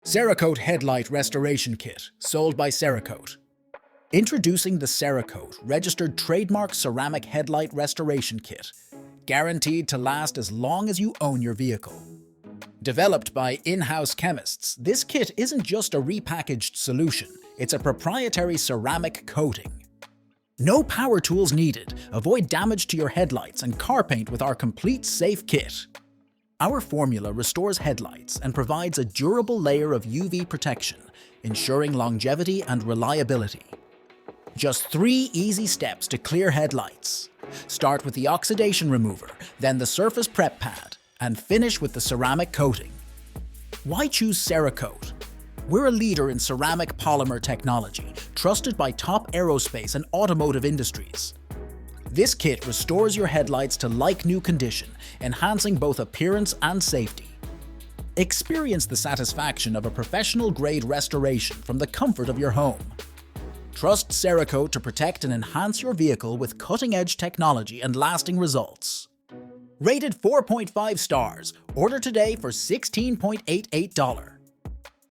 CERAKOTE Headlight Restoration Kit, sold by CERAKOTE. Introducing the CERAKOTE registered trademark ceramic headlight restoration kit, guaranteed to last as long as you own your vehicle. Developed by in-house chemists, this kit isn't just a repackaged solution, it's a proprietary ceramic coating. No power tools needed. Avoid damage to your headlights and car paint with our complete safe kit. Our formula restores headlights and provides a durable layer of UV protection, ensuring longevity and reliability. Just 3 easy steps to clear headlights. Start with the oxidation remover, then the surface prep pad, and finish with the ceramic coating. Why choose CERAKOTE? We're a leader in ceramic polymer technology, trusted by top aerospace and automotive industries. This kit restores your headlights to like-new condition, enhancing both appearance and safety. Experience the satisfaction of a professional-grade restoration from the comfort of your home. Trust CERAKOTE to protect and enhance your vehicle with cutting-edge technology and lasting results. Rated 4.5 stars. Order today for $16.88.